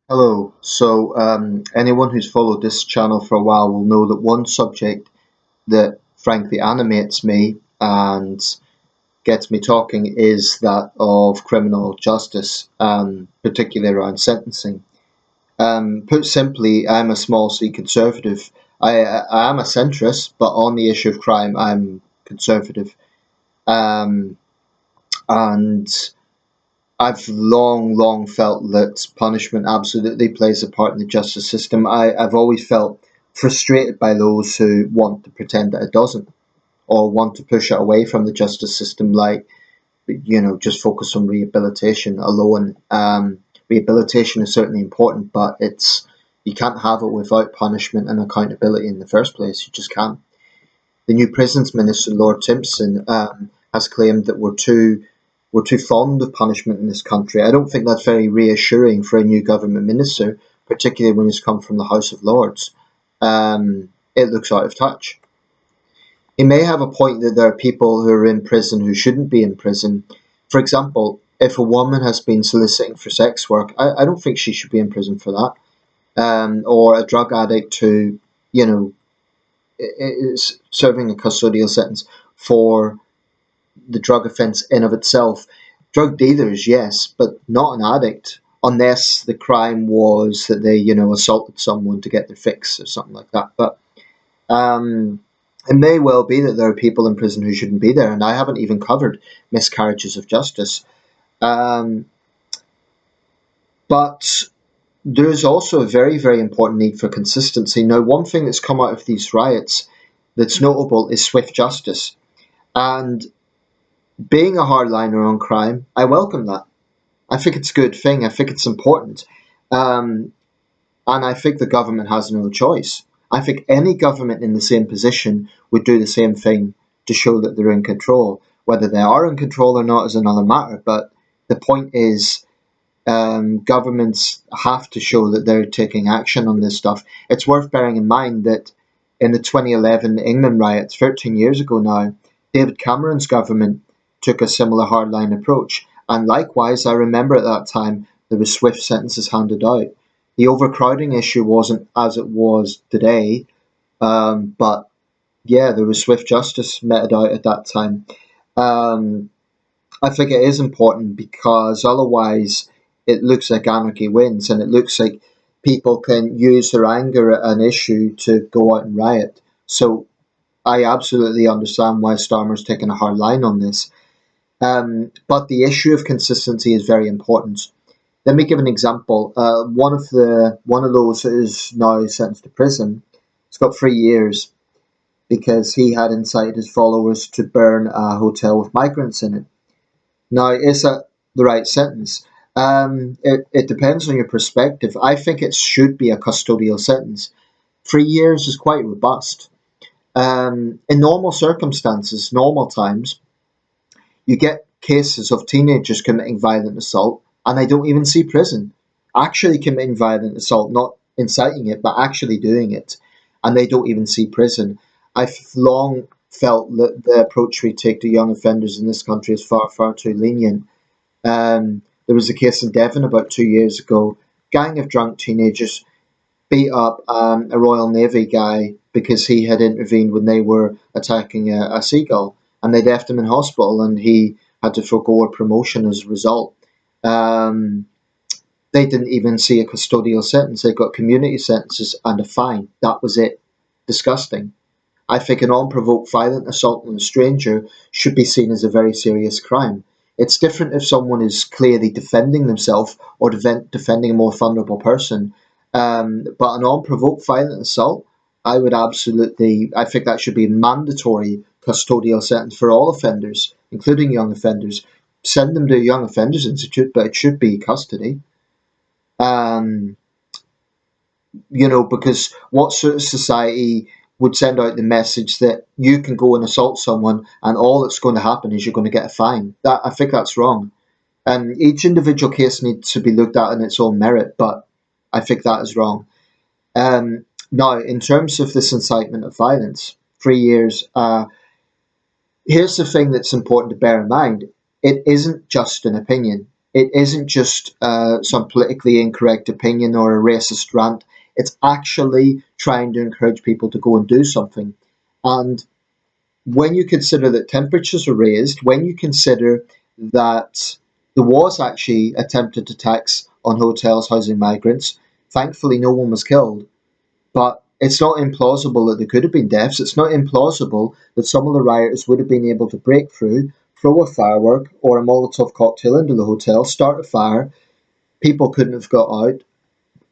Hello. Anyone who's followed this channel for a while will know that one subject that frankly animates me and gets me talking is that of criminal justice, particularly around sentencing. Put simply, I'm a small c conservative. I am a centrist, but on the issue of crime, I'm conservative. Um, and I've long felt that punishment absolutely plays a part in the justice system. I've always felt frustrated by those who want to pretend that it doesn't, or want to push it away from the justice system, like, just focus on rehabilitation alone. Rehabilitation is certainly important, but you can't have it without punishment and accountability in the first place. You just can't. The new prisons minister, Lord Timpson, has claimed that we're too fond of punishment in this country. I don't think that's very reassuring for a new government minister, particularly when he's come from the House of Lords. It looks out of touch. He may have a point that there are people who are in prison who shouldn't be in prison. For example, if a woman has been soliciting for sex work, I don't think she should be in prison for that. Or a drug addict who, you know, is serving a custodial sentence for the drug offence in of itself. Drug dealers, yes, but not an addict, unless the crime was that they, assaulted someone to get their fix or something like that. But um, it may well be that there are people in prison who shouldn't be there, and I haven't even covered miscarriages of justice. Um, but there is also a very important need for consistency. Now, one thing that's come out of these riots that's notable is swift justice. And being a hardliner on crime, I welcome that. I think it's a good thing. I think it's important. Um, and I think the government has no choice. I think any government in the same position would do the same thing to show that they're in control. Whether they are in control or not is another matter. But the point is, governments have to show that they're taking action on this stuff. It's worth bearing in mind that in the 2011 England riots, 13 years ago now, David Cameron's government took a similar hardline approach. And likewise, I remember at that time there were swift sentences handed out. The overcrowding issue wasn't as it was today, but yeah, there was swift justice meted out at that time. Um, I think it is important because otherwise it looks like anarchy wins and it looks like people can use their anger at an issue to go out and riot. So I absolutely understand why Starmer's taking a hard line on this. But the issue of consistency is very important. Let me give an example. One of those that is now sentenced to prison. He's got 3 years because he had incited his followers to burn a hotel with migrants in it. Now, is that the right sentence? It depends on your perspective. I think it should be a custodial sentence. 3 years is quite robust. In normal circumstances, normal times, you get cases of teenagers committing violent assault, and they don't even see prison. Actually committing violent assault, not inciting it, but actually doing it, and they don't even see prison. I've long felt that the approach we take to young offenders in this country is far too lenient. There was a case in Devon about 2 years ago. Gang of drunk teenagers beat up a Royal Navy guy because he had intervened when they were attacking a seagull, and they left him in hospital, and he had to forego a promotion as a result. Um, they didn't even see a custodial sentence; they got community sentences and a fine. That was it. Disgusting. I think an unprovoked violent assault on a stranger should be seen as a very serious crime. It's different if someone is clearly defending themselves or defending a more vulnerable person. But an unprovoked violent assault, I think that should be a mandatory custodial sentence for all offenders, including young offenders. Send them to a young offenders institute, but it should be custody. Um, because what sort of society would send out the message that you can go and assault someone and all that's going to happen is you're going to get a fine? That I think that's wrong. And each individual case needs to be looked at in its own merit, but I think that is wrong. Now, in terms of this incitement of violence, 3 years. Here's the thing that's important to bear in mind: it isn't just an opinion. It isn't just some politically incorrect opinion or a racist rant. It's actually trying to encourage people to go and do something. And when you consider that temperatures are raised, when you consider that there was actually attempted attacks on hotels housing migrants, thankfully no one was killed. But it's not implausible that there could have been deaths. It's not implausible that some of the rioters would have been able to break through, throw a firework or a Molotov cocktail into the hotel, start a fire. People couldn't have got out.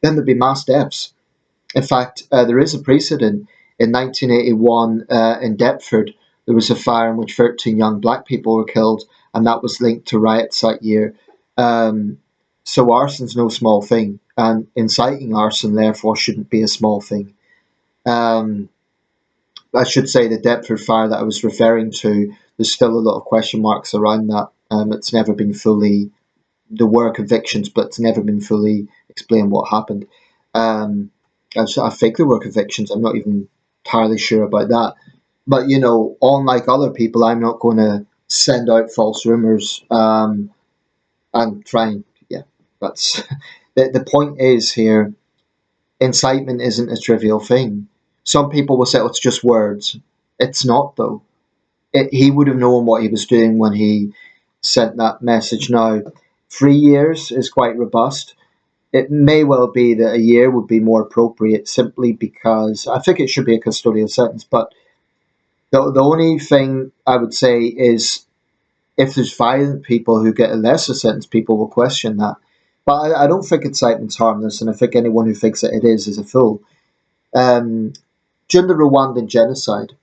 Then there'd be mass deaths. In fact, there is a precedent. In 1981, in Deptford, there was a fire in which 13 young black people were killed, and that was linked to riots that year. Um, so arson's no small thing, and inciting arson, therefore, shouldn't be a small thing. Um, I should say the Deptford fire that I was referring to, there's still a lot of question marks around that. It's never been fully, there were convictions, but it's never been fully explained what happened. Um, I think there were convictions. I'm not even entirely sure about that. But unlike other people, I'm not going to send out false rumors and try and yeah. That's the point is here. Incitement isn't a trivial thing. Some people will say, "Oh, it's just words." It's not though. He would have known what he was doing when he sent that message. Now, 3 years is quite robust. It may well be that a year would be more appropriate simply because I think it should be a custodial sentence. But the only thing I would say is if there's violent people who get a lesser sentence, people will question that. But I don't think incitement's harmless, and I think anyone who thinks that it is a fool. Um, During the Rwandan genocide,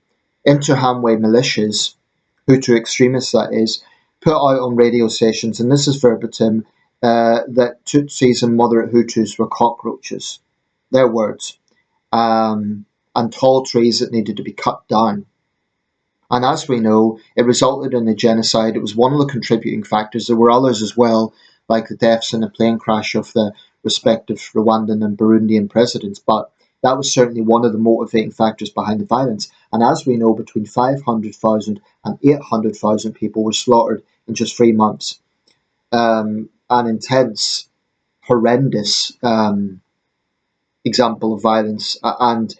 Interahamwe militias, Hutu extremists that is, put out on radio stations, and this is verbatim, that Tutsis and moderate Hutus were cockroaches. Their words. And tall trees that needed to be cut down. And as we know, it resulted in a genocide. It was one of the contributing factors. There were others as well, like the deaths in a plane crash of the respective Rwandan and Burundian presidents. But that was certainly one of the motivating factors behind the violence. And as we know, between 500,000 and 800,000 people were slaughtered in just 3 months. An intense, horrendous example of violence. And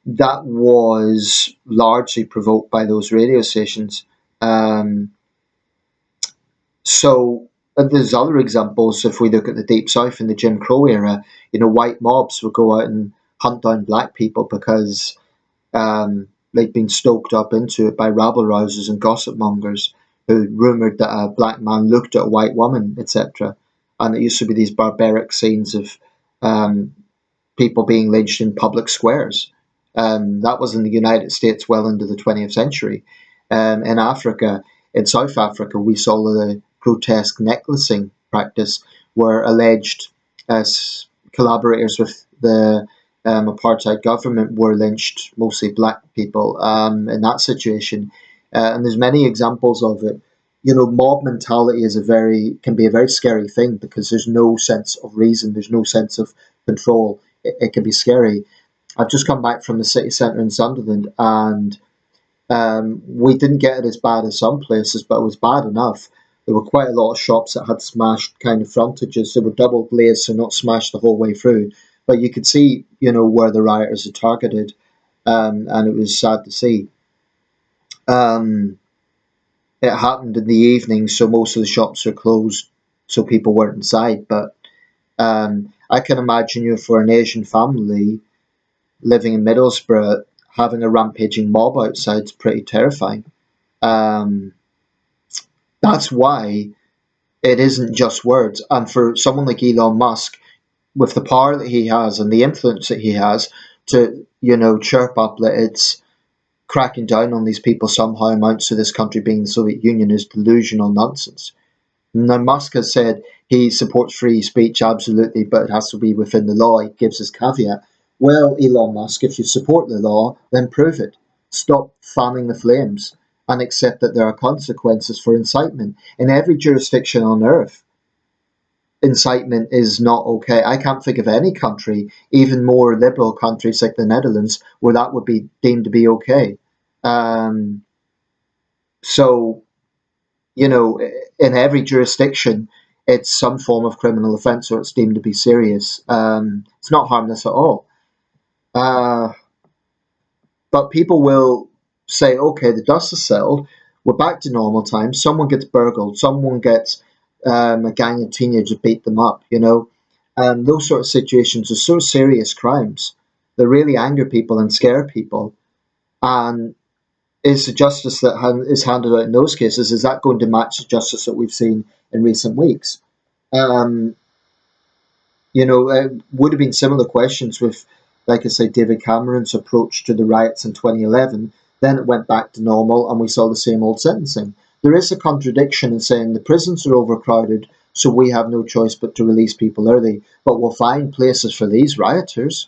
that was largely provoked by those radio stations. Um, so there's other examples. If we look at the Deep South in the Jim Crow era, white mobs would go out and hunt down black people because they'd been stoked up into it by rabble rousers and gossip mongers who rumoured that a black man looked at a white woman, etc. And it used to be these barbaric scenes of um, people being lynched in public squares. That was in the United States well into the 20th century. In Africa, in South Africa, we saw the grotesque necklacing practice where alleged collaborators with the apartheid government were lynched, mostly black people, in that situation. And there's many examples of it. Mob mentality can be a very scary thing because there's no sense of reason, there's no sense of control. It can be scary. I've just come back from the city centre in Sunderland, and we didn't get it as bad as some places, but it was bad enough. There were quite a lot of shops that had smashed kind of frontages. They were double glazed, so not smashed the whole way through. But you could see, where the rioters had targeted, and it was sad to see. Um, it happened in the evening, so most of the shops were closed, so people weren't inside. But I can imagine for an Asian family living in Middlesbrough, having a rampaging mob outside is pretty terrifying. Um, that's why it isn't just words. And for someone like Elon Musk, with the power that he has and the influence that he has, to chirp up that it's cracking down on these people somehow amounts to this country being the Soviet Union is delusional nonsense. Now, Musk has said he supports free speech, absolutely, but it has to be within the law. He gives his caveat. Well, Elon Musk, if you support the law, then prove it. Stop fanning the flames and accept that there are consequences for incitement. In every jurisdiction on earth, incitement is not okay. I can't think of any country, even more liberal countries like the Netherlands, where that would be deemed to be okay. Um, so in every jurisdiction, it's some form of criminal offence or it's deemed to be serious. It's not harmless at all. Uh, but people will say, okay, the dust has settled, we're back to normal times. Someone gets burgled, someone gets a gang of teenagers beat them up, you know. Those sort of situations are so serious crimes. They really anger people and scare people. And is the justice that is handed out in those cases, is that going to match the justice that we've seen in recent weeks? Um, would have been similar questions with, like I say, David Cameron's approach to the riots in 2011. Then it went back to normal and we saw the same old sentencing. There is a contradiction in saying the prisons are overcrowded, so we have no choice but to release people early, but we'll find places for these rioters.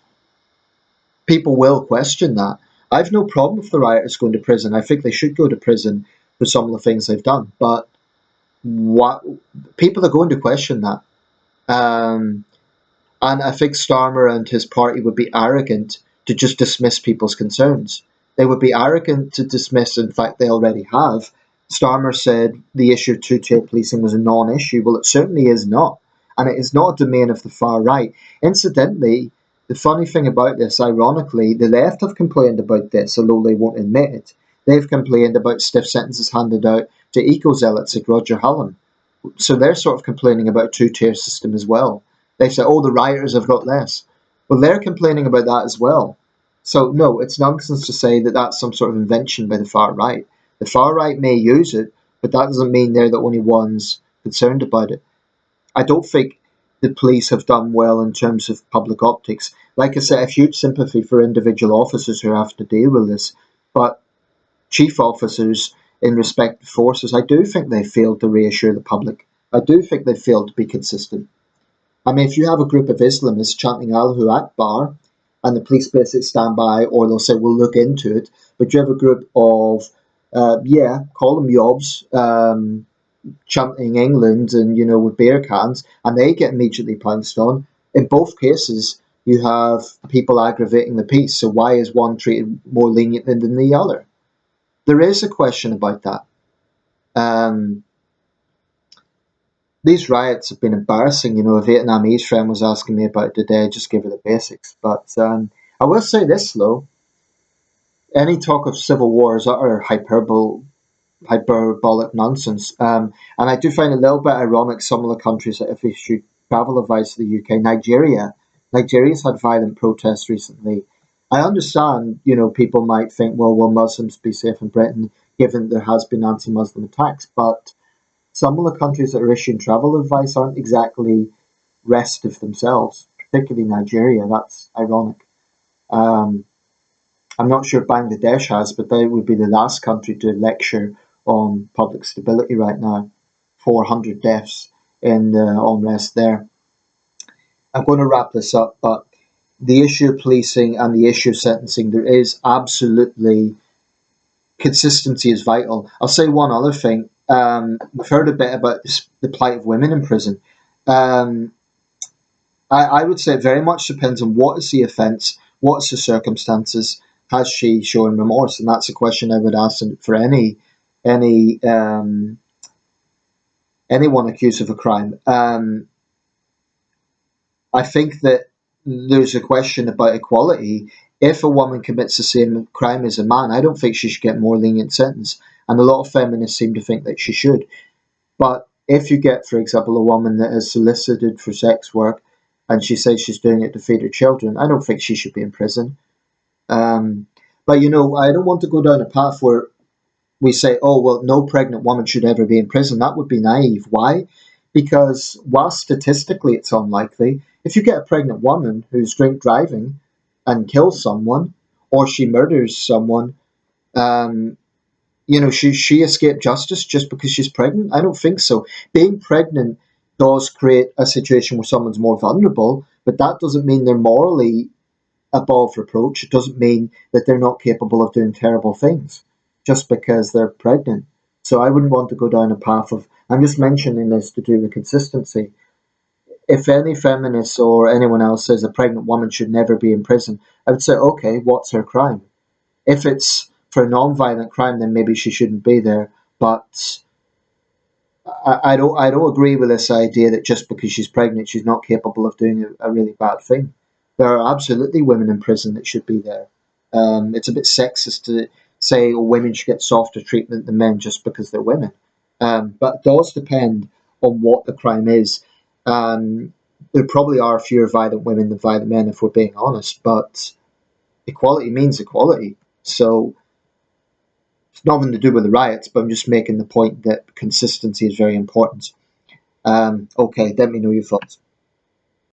People will question that. I've no problem if the rioters going to prison. I think they should go to prison for some of the things they've done, but what people are going to question that. Um, And I think Starmer and his party would be arrogant to just dismiss people's concerns. They would be arrogant to dismiss, in fact, they already have. Starmer said the issue of two-tier policing was a non-issue. Well, it certainly is not. And it is not a domain of the far right. Incidentally, the funny thing about this, ironically, the left have complained about this, although they won't admit it. They've complained about stiff sentences handed out to eco-zealots like Roger Hallam. So they're sort of complaining about a two-tier system as well. They say, oh, the rioters have got less. Well, they're complaining about that as well. So, no, it's nonsense to say that that's some sort of invention by the far right. The far right may use it, but that doesn't mean they're the only ones concerned about it. I don't think the police have done well in terms of public optics. Like I said, I have huge sympathy for individual officers who have to deal with this, but chief officers in respective forces, I do think they failed to reassure the public. I do think they failed to be consistent. I mean, if you have a group of Islamists chanting Allahu Akbar and the police basically stand by, or they'll say, we'll look into it, but you have a group of, call them yobs, chanting England and, with beer cans, and they get immediately pounced on. In both cases, you have people aggravating the peace. So why is one treated more lenient than the other? There is a question about that. Um, these riots have been embarrassing. A Vietnamese friend was asking me about it today. Just give her the basics. But I will say this, though. Any talk of civil war is utter hyperbolic nonsense. And I do find it a little bit ironic some of the countries that have issued travel advice to the UK. Nigeria's had violent protests recently. I understand, people might think, well, will Muslims be safe in Britain given there has been anti-Muslim attacks? But some of the countries that are issuing travel advice aren't exactly restive themselves, particularly Nigeria. That's ironic. Um, I'm not sure Bangladesh has, but they would be the last country to lecture on public stability right now. 400 deaths in the unrest there. I'm going to wrap this up, but the issue of policing and the issue of sentencing, there is absolutely consistency is vital. I'll say one other thing. We've heard a bit about the plight of women in prison. Um, I would say it very much depends on what is the offence, what's the circumstances, has she shown remorse, and that's a question I would ask for any anyone accused of a crime. I think that there's a question about equality. If a woman commits the same crime as a man, I don't think she should get more lenient sentence, and a lot of feminists seem to think that she should. But if you get, for example, a woman that is solicited for sex work and she says she's doing it to feed her children, I don't think she should be in prison. Um, but I don't want to go down a path where we say, oh, well, no pregnant woman should ever be in prison. That would be naive. Why? Because while statistically it's unlikely, if you get a pregnant woman who's drink driving and kills someone, or she murders someone, um, she escaped justice just because she's pregnant? I don't think so. Being pregnant does create a situation where someone's more vulnerable, but that doesn't mean they're morally above reproach. It doesn't mean that they're not capable of doing terrible things just because they're pregnant. So I wouldn't want to go down a path of, I'm just mentioning this to do with consistency. If any feminist or anyone else says a pregnant woman should never be in prison, I would say, okay, what's her crime? If it's for a non-violent crime, then maybe she shouldn't be there. But I don't agree with this idea that just because she's pregnant, she's not capable of doing a really bad thing. There are absolutely women in prison that should be there. It's a bit sexist to say, oh, women should get softer treatment than men just because they're women. But it does depend on what the crime is. Um, there probably are fewer violent women than violent men, if we're being honest, but equality means equality. So it's nothing to do with the riots, but I'm just making the point that consistency is very important. Okay, let me know your thoughts.